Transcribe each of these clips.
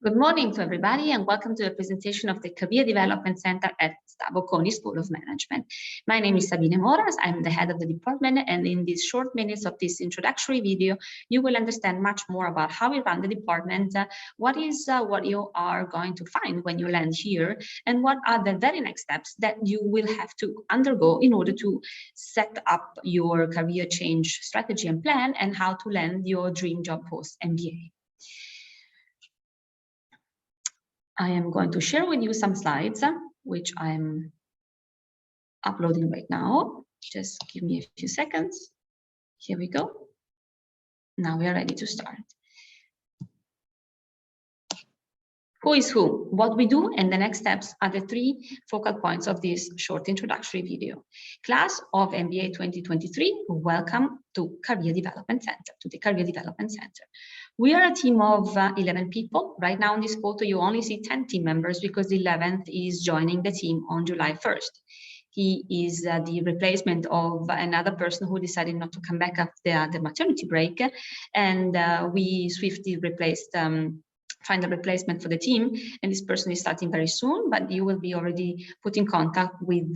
Good morning to everybody and welcome to the presentation of the Career Development Center at SDA Bocconi School of Management. My name is Sabyne Moras, I'm the head of the department, and in these short minutes of this introductory video, you will understand much more about how we run the department, what you are going to find when you land here, and what are the very next steps that you will have to undergo in order to set up your career change strategy and plan, and how to land your dream job post MBA. I am going to share with you some slides, which I'm uploading right now. Just give me a few seconds. Here we go. Now we are ready to start. Who is who, what we do, and the next steps are the three focal points of this short introductory video. Class of MBA 2023, welcome to Career Development Center, to the Career Development Center. We are a team of 11 people. Right now in this photo, you only see 10 team members because the 11th is joining the team on July 1st. He is the replacement of another person who decided not to come back after the maternity break. And we swiftly replaced find a replacement for the team, and this person is starting very soon, but you will be already put in contact with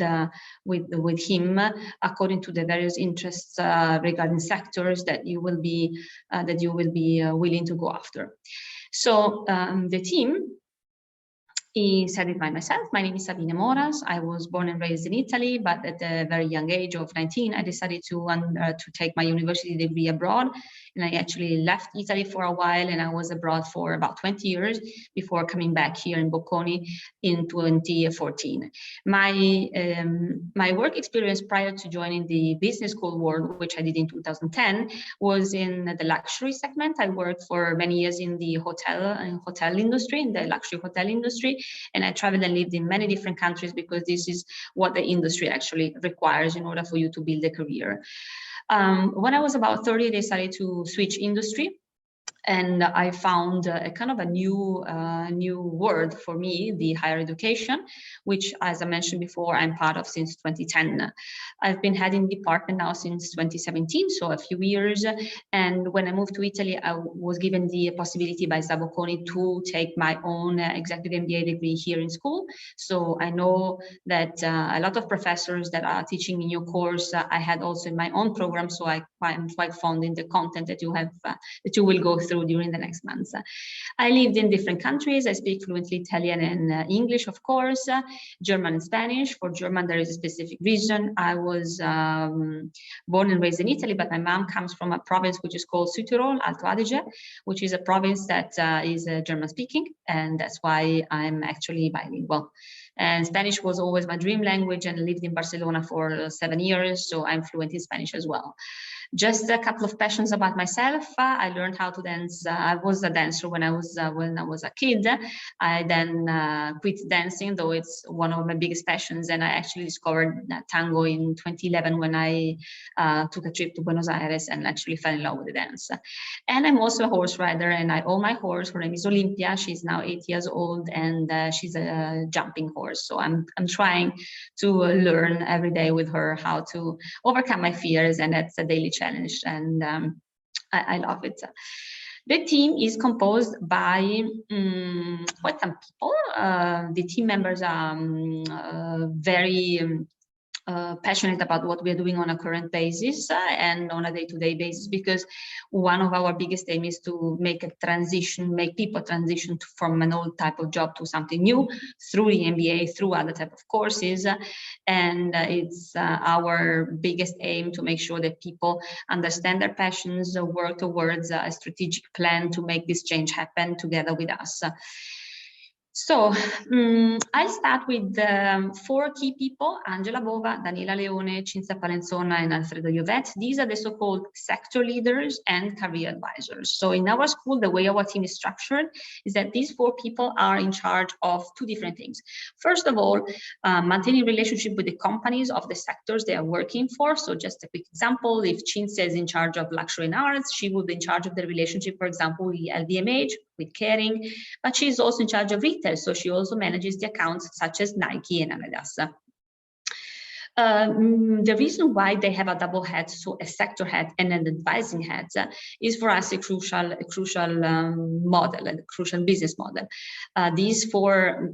him according to the various interests regarding sectors that you will be willing to go after. So the team is headed by myself. My name is Sabyne Moras. I was born and raised in Italy, but at a very young age of 19, I decided to take my university degree abroad. And I actually left Italy for a while, and I was abroad for about 20 years before coming back here in Bocconi in 2014. My work experience prior to joining the business school world, which I did in 2010, was in the luxury segment. I worked for many years in the hotel industry, in the luxury hotel industry. And I traveled and lived in many different countries because this is what the industry actually requires in order for you to build a career. When I was about 30, I decided to switch industry. And I found a kind of a new word for me, the higher education, which, as I mentioned before, I'm part of since 2010. I've been heading the department now since 2017, so a few years. And when I moved to Italy, I was given the possibility by SDA Bocconi to take my own executive MBA degree here in school. So I know that a lot of professors that are teaching in your course, I had also in my own program. So I'm quite fond in the content that you have, that you will go through during the next months. I lived in different countries. I speak fluently Italian and English, of course, German and Spanish. For German, there is a specific reason. I was born and raised in Italy, but my mom comes from a province which is called Südtirol, Alto Adige, which is a province that is German speaking, and that's why I'm actually bilingual. And Spanish was always my dream language, and lived in Barcelona for 7 years, so I'm fluent in Spanish as well. Just a couple of passions about myself. I learned how to dance. I was a dancer when I was a kid. I then quit dancing, though it's one of my biggest passions. And I actually discovered tango in 2011 when I took a trip to Buenos Aires and actually fell in love with the dance. And I'm also a horse rider, and I own my horse. Her name is Olympia. She's now 8 years old, and she's a jumping horse. So I'm trying to learn every day with her how to overcome my fears, and that's a daily challenge, and I love it. The team is composed by quite some people. The team members are very passionate about what we are doing on a current basis and on a day-to-day basis, because one of our biggest aim is to make people transition from an old type of job to something new through the MBA, through other type of courses. And it's our biggest aim to make sure that people understand their passions, work towards a strategic plan to make this change happen together with us. So I'll start with 4 key people: Angela Bova, Daniela Leone, Cinzia Palenzona, and Alfredo Iovet. These are the so-called sector leaders and career advisors. So in our school, the way our team is structured is that these 4 people are in charge of 2 different things. First of all, maintaining relationship with the companies of the sectors they are working for. So just a quick example, if Cinzia is in charge of luxury and arts, she will be in charge of the relationship, for example, with LVMH, with Kering, but she's also in charge of retail. So she also manages the accounts such as Nike and Adidas. The reason why they have a double hat, so a sector hat and an advising hat, is for us a crucial model, a crucial business model. These four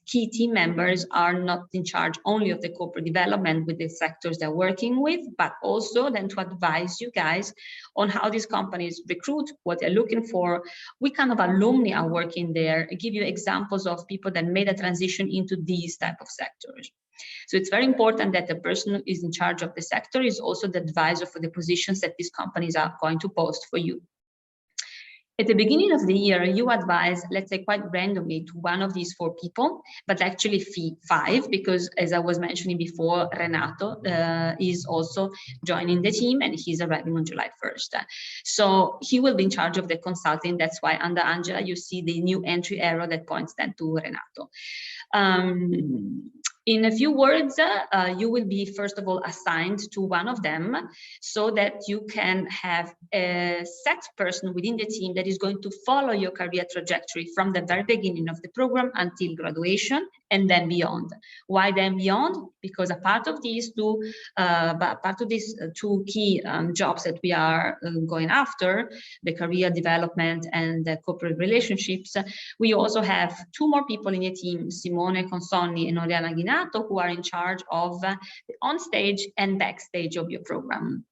key team members are not in charge only of the corporate development with the sectors they're working with, but also then to advise you guys on how these companies recruit, what they're looking for, what kind of alumni are working there, give you examples of people that made a transition into these type of sectors. So it's very important that the person who is in charge of the sector is also the advisor for the positions that these companies are going to post for you. At the beginning of the year, you advise, let's say quite randomly, to one of these four people, but actually five, because as I was mentioning before, Renato is also joining the team and he's arriving on July 1st. So he will be in charge of the consulting. That's why under Angela, you see the new entry arrow that points then to Renato. In a few words, you will be, first of all, assigned to one of them so that you can have a set person within the team that is going to follow your career trajectory from the very beginning of the program until graduation and then beyond. Why then beyond? Because a part of these two key jobs that we are going after, the career development and the corporate relationships, we also have two more people in the team, Simone Consonni and Oriana Ghinato, who are in charge of the onstage and backstage of your program.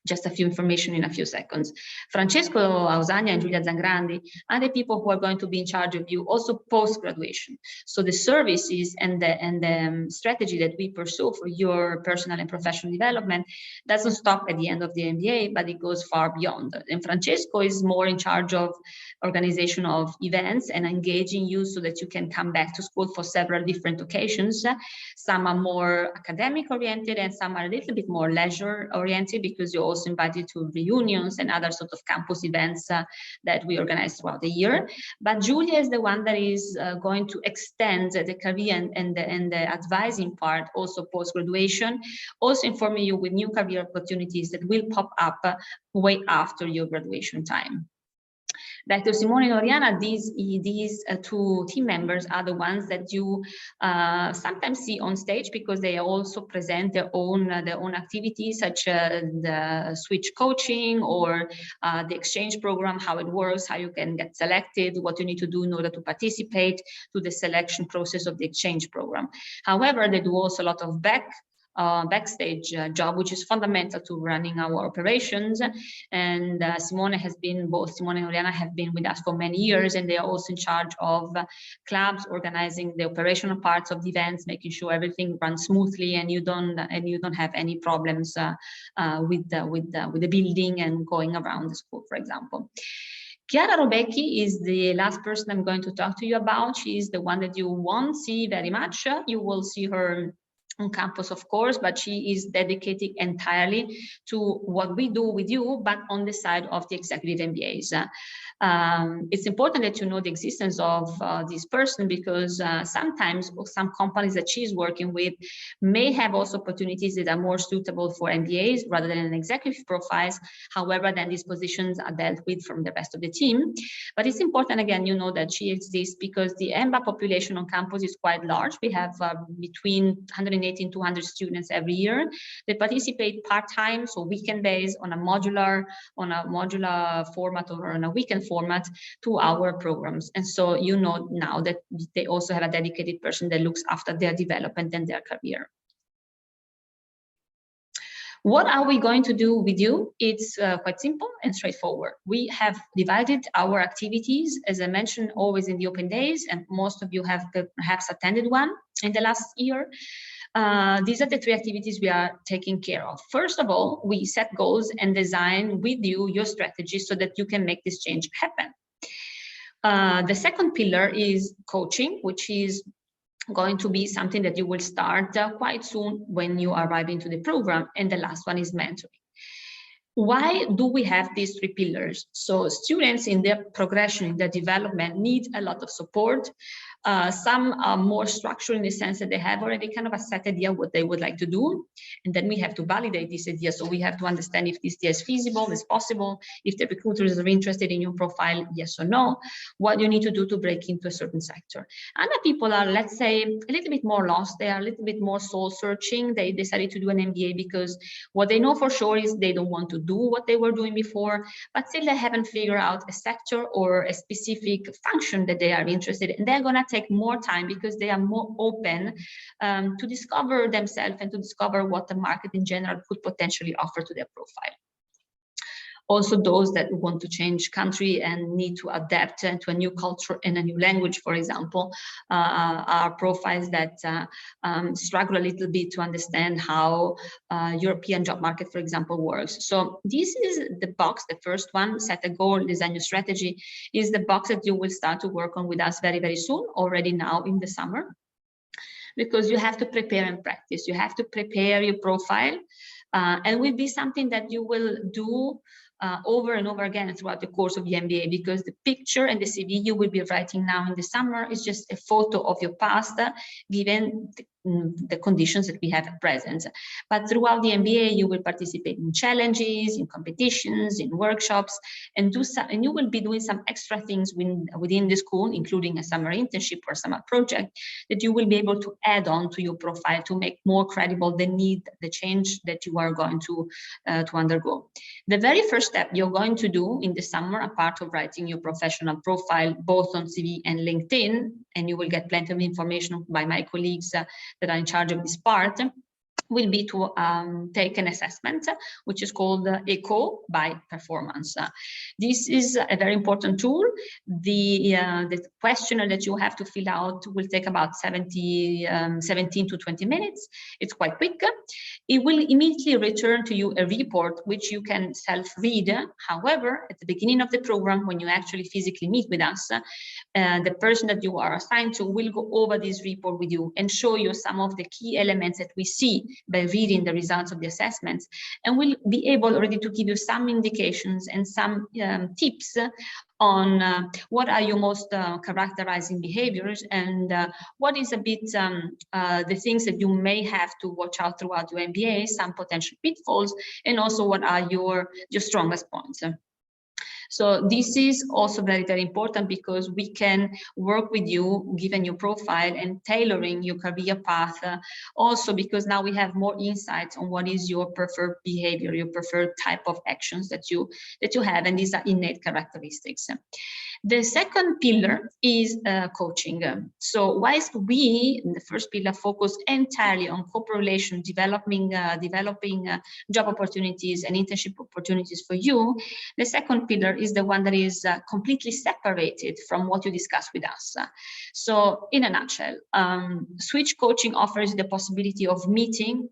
Just a few information in a few seconds. Francesco Ausania and Giulia Zangrandi are the people who are going to be in charge of you also post-graduation. So the services and the strategy that we pursue for your personal and professional development doesn't stop at the end of the MBA, but it goes far beyond. And Francesco is more in charge of organization of events and engaging you so that you can come back to school for several different occasions. Some are more academic oriented and some are a little bit more leisure oriented, because you're also invited to reunions and other sort of campus events that we organize throughout the year. But Julia is the one that is going to extend the career and the advising part also post-graduation, also informing you with new career opportunities that will pop up way after your graduation time. Back to Simone and Oriana, these two team members are the ones that you sometimes see on stage, because they also present their own activities, such as the switch coaching or the exchange program, how it works, how you can get selected, what you need to do in order to participate to the selection process of the exchange program. However, they do also a lot of backstage job, which is fundamental to running our operations. And both Simone and Oriana have been with us for many years, and they are also in charge of clubs, organizing the operational parts of the events, making sure everything runs smoothly and you don't have any problems with the building and going around the school, for example. Chiara Robecchi is the last person I'm going to talk to you about. She is the one that you won't see very much. You will see her on campus, of course, but she is dedicated entirely to what we do with you, but on the side of the executive MBAs. It's important that you know the existence of this person, because sometimes some companies that she's working with may have also opportunities that are more suitable for MBAs rather than executive profiles. However, then these positions are dealt with from the rest of the team. But it's important, again, you know that she exists because the MBA population on campus is quite large. We have between 180 and 200 students every year. They participate part-time, so weekend days, on a modular format or on a weekend format to our programs. And so you know now that they also have a dedicated person that looks after their development and their career. What are we going to do with you? It's quite simple and straightforward. We have divided our activities, as I mentioned, always in the open days, and most of you have perhaps attended one in the last year. These are the three activities we are taking care of. First of all, we set goals and design with you your strategy so that you can make this change happen. The second pillar is coaching, which is going to be something that you will start quite soon when you arrive into the program. And the last one is mentoring. Why do we have these three pillars? So students in their progression, in their development, need a lot of support. Some are more structured in the sense that they have already kind of a set idea what they would like to do. And then we have to validate this idea. So we have to understand if this idea is feasible, is possible, if the recruiters are interested in your profile, yes or no, what you need to do to break into a certain sector. Other people are, let's say, a little bit more lost. They are a little bit more soul searching. They decided to do an MBA because what they know for sure is they don't want to do what they were doing before, but still they haven't figured out a sector or a specific function that they are interested in. They're going to take more time because they are more open to discover themselves and to discover what the market in general could potentially offer to their profile. Also, those that want to change country and need to adapt to a new culture and a new language, for example, are profiles that struggle a little bit to understand how European job market, for example, works. So this is the box, the first one, set a goal, design your strategy, is the box that you will start to work on with us very, very soon, already now in the summer, because you have to prepare and practice. You have to prepare your profile, and will be something that you will do over and over again throughout the course of the MBA, because the picture and the CV you will be writing now in the summer is just a photo of your past, given the conditions that we have at present. But throughout the MBA, you will participate in challenges, in competitions, in workshops, and you will be doing some extra things within the school, including a summer internship or summer project, that you will be able to add on to your profile to make more credible the need, the change that you are going to undergo. The very first step you're going to do in the summer, a part of writing your professional profile, both on CV and LinkedIn, and you will get plenty of information by my colleagues that are in charge of this part, will be to take an assessment, which is called ECO by performance. This is a very important tool. The questionnaire that you have to fill out will take about 17 to 20 minutes. It's quite quick. It will immediately return to you a report, which you can self-read. However, at the beginning of the program, when you actually physically meet with us, the person that you are assigned to will go over this report with you and show you some of the key elements that we see by reading the results of the assessments, and we'll be able already to give you some indications and some tips on what are your most characterizing behaviors, and what is a bit the things that you may have to watch out throughout your MBA, some potential pitfalls, and also what are your strongest points. So this is also very, very important, because we can work with you, given your profile, and tailoring your career path. Also, because now we have more insights on what is your preferred behavior, your preferred type of actions that you have, and these are innate characteristics. The second pillar is coaching. So whilst we, in the first pillar, focus entirely on co-relation, developing job opportunities and internship opportunities for you, the second pillar is the one that is completely separated from what you discuss with us. So in a nutshell, Switch Coaching offers the possibility of meeting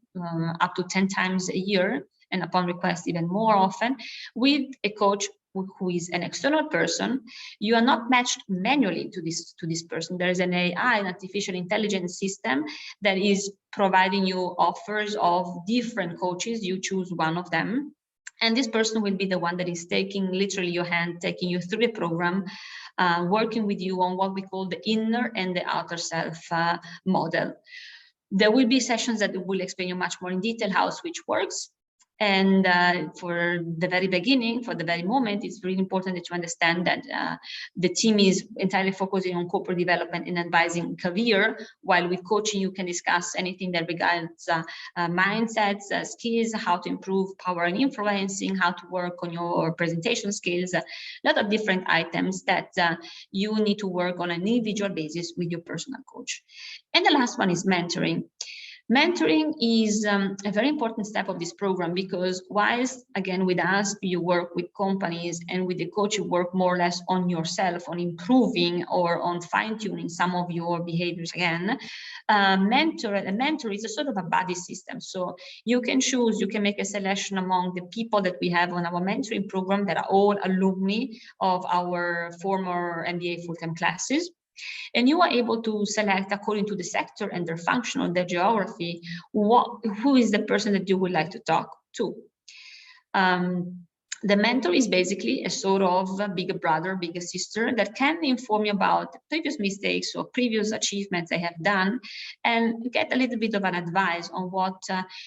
up to 10 times a year, and upon request even more often, with a coach who is an external person. You are not matched manually to this person. There is an AI, an artificial intelligence system, that is providing you offers of different coaches. You choose one of them, and this person will be the one that is taking literally your hand, taking you through the program, working with you on what we call the inner and the outer self model. There will be sessions that will explain you much more in detail how Switch works. And for the very beginning, for the very moment, it's really important that you understand that the team is entirely focusing on corporate development and advising career, while with coaching, you can discuss anything that regards mindsets, skills, how to improve power and influencing, how to work on your presentation skills, a lot of different items that you need to work on an individual basis with your personal coach. And the last one is mentoring. Mentoring is a very important step of this program, because whilst, again, with us, you work with companies, and with the coach, you work more or less on yourself, on improving or on fine-tuning some of your behaviors again. A mentor is a sort of a buddy system. So you can choose, you can make a selection among the people that we have on our mentoring program that are all alumni of our former MBA full-time classes. And you are able to select, according to the sector and their function or their geography, who is the person that you would like to talk to. The mentor is basically a sort of a bigger brother, bigger sister that can inform you about previous mistakes or previous achievements they have done and get a little bit of an advice on what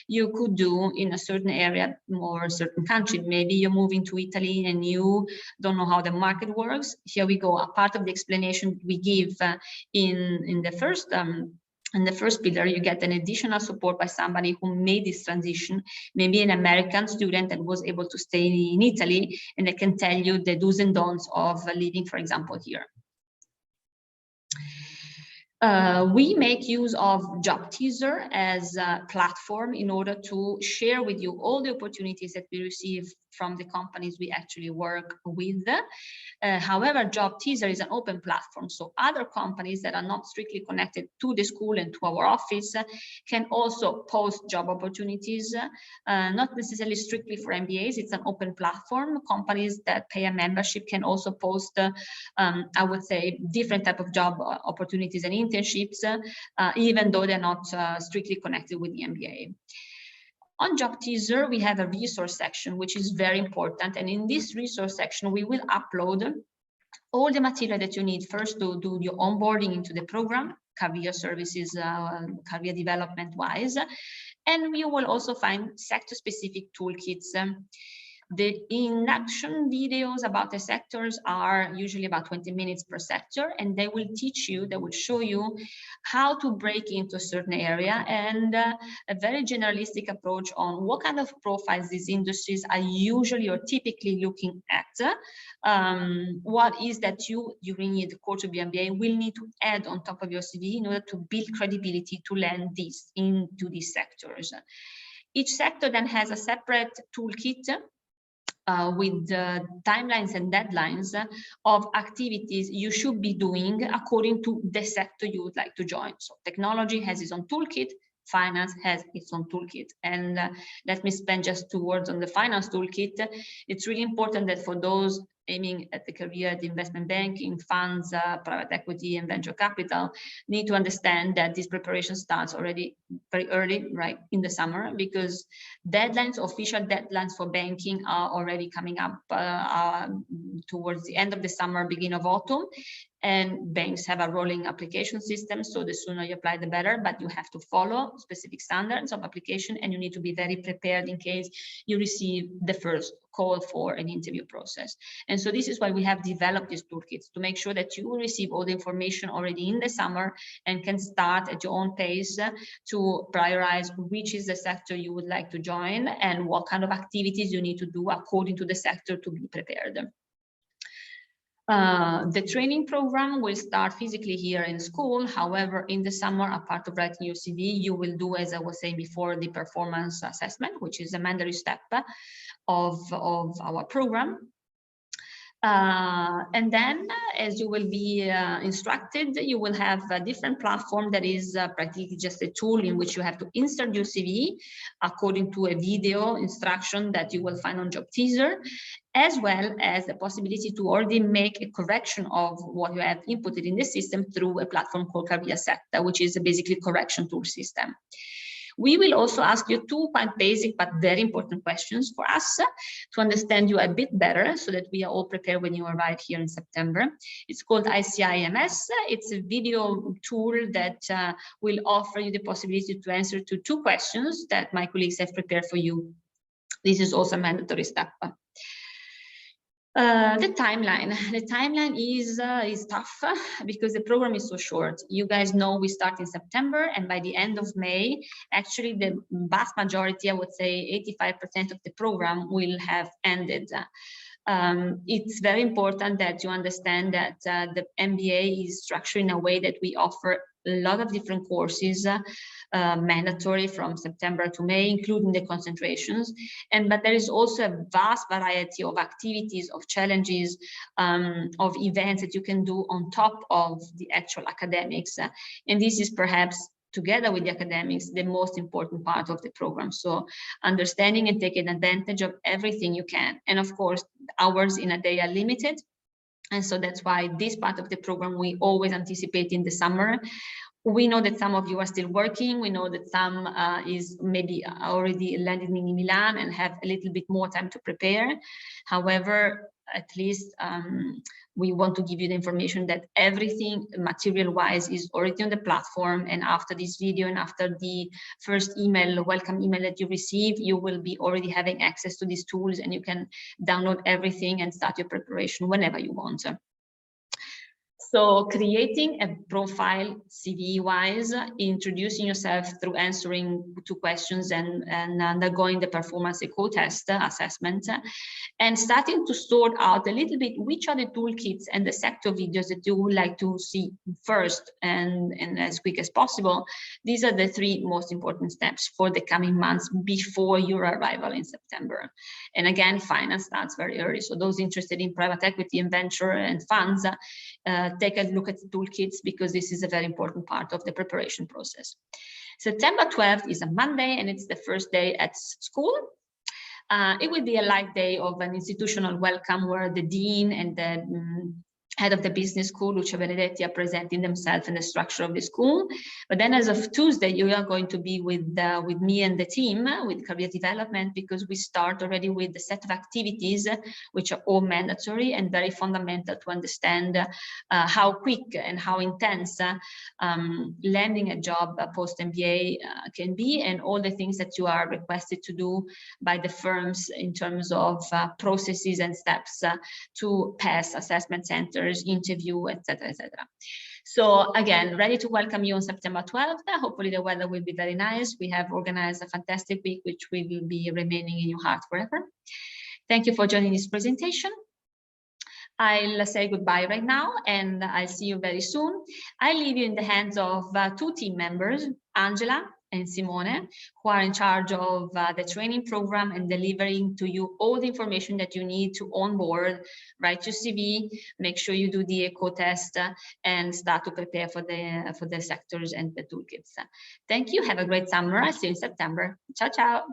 you could do in a certain area or a certain country. Maybe you're moving to Italy and you don't know how the market works. Here we go. A part of the explanation we give in the first pillar, you get an additional support by somebody who made this transition, maybe an American student that was able to stay in Italy, and they can tell you the do's and don'ts of living, for example, here. We make use of Job Teaser as a platform in order to share with you all the opportunities that we receive from the companies we actually work with. However, Job Teaser is an open platform, so other companies that are not strictly connected to the school and to our office can also post job opportunities, not necessarily strictly for MBAs. It's an open platform. Companies that pay a membership can also post, I would say, different type of job opportunities and internships, even though they're not strictly connected with the MBA. On Job Teaser, we have a resource section, which is very important. And in this resource section, we will upload all the material that you need first to do your onboarding into the program, career services, career development wise. And you will also find sector-specific toolkits. The induction videos about the sectors are usually about 20 minutes per sector, and they will teach you, they will show you how to break into a certain area and a very generalistic approach on what kind of profiles these industries are usually or typically looking at. What is that you, during the course of your MBA, will need to add on top of your CV in order to build credibility to land this into these sectors. Each sector then has a separate toolkit with timelines and deadlines of activities you should be doing according to the sector you would like to join. So technology has its own toolkit, finance has its own toolkit. And let me spend just 2 words on the finance toolkit. It's really important that for those aiming at the career at investment banking, funds, private equity, and venture capital, need to understand that this preparation starts already very early, right, in the summer, because deadlines, official deadlines for banking are already coming up towards the end of the summer, beginning of autumn. And banks have a rolling application system, so the sooner you apply, the better, but you have to follow specific standards of application, and you need to be very prepared in case you receive the first call for an interview process. And so this is why we have developed these toolkits, to make sure that you will receive all the information already in the summer and can start at your own pace to prioritize which is the sector you would like to join and what kind of activities you need to do according to the sector to be prepared. The training program will start physically here in school. However, in the summer, a part of writing your CV, you will do, as I was saying before, the performance assessment, which is a mandatory step of our program. And then, as you will be instructed, you will have a different platform that is practically just a tool in which you have to insert your CV according to a video instruction that you will find on Job Teaser, as well as the possibility to already make a correction of what you have inputted in the system through a platform called Career Sector, which is a basically correction tool system. We will also ask you 2 quite basic but very important questions for us to understand you a bit better, so that we are all prepared when you arrive here in September. It's called ICIMS. It's a video tool that will offer you the possibility to answer to 2 questions that my colleagues have prepared for you. This is also a mandatory step. The timeline is tough because the program is so short. You guys know we start in September, and by the end of May, actually the vast majority, I would say 85% of the program will have ended. It's very important that you understand that the MBA is structured in a way that we offer a lot of different courses, mandatory from September to May, including the concentrations. But there is also a vast variety of activities, of challenges, of events that you can do on top of the actual academics. And this is perhaps, together with the academics, the most important part of the program. So understanding and taking advantage of everything you can. And of course, hours in a day are limited. And so that's why this part of the program we always anticipate in the summer. We know that some of you are still working. We know that some is maybe already landed in Milan and have a little bit more time to prepare. However, at least we want to give you the information that everything material-wise is already on the platform. And after this video and after the first email, welcome email that you receive, you will be already having access to these tools, and you can download everything and start your preparation whenever you want. So creating a profile CV-wise, introducing yourself through answering 2 questions and undergoing the performance echo test assessment, and starting to sort out a little bit which are the toolkits and the sector videos that you would like to see first and as quick as possible. These are the 3 most important steps for the coming months before your arrival in September. And again, finance starts very early. So those interested in private equity and venture and funds, take a look at the toolkits, because this is a very important part of the preparation process. September 12th is a Monday, and it's the first day at school. It will be a light day of an institutional welcome, where the dean and the head of the business school, Lucia Benedetti, are presenting themselves and the structure of the school. But then as of Tuesday, you are going to be with me and the team with career development, because we start already with the set of activities, which are all mandatory and very fundamental to understand how quick and how intense landing a job post-MBA can be, and all the things that you are requested to do by the firms in terms of processes and steps to pass assessment centers, interview, etc., etc. So again, ready to welcome you on September 12th. Hopefully the weather will be very nice. We have organized a fantastic week, which will be remaining in your heart forever. Thank you for joining this presentation. I'll say goodbye right now, and I'll see you very soon. I leave you in the hands of 2 team members, Angela and Simone, who are in charge of the training program and delivering to you all the information that you need to onboard, write your CV, make sure you do the echo test, and start to prepare for the sectors and the toolkits. Thank you. Have a great summer. I'll see you in September. Ciao, ciao.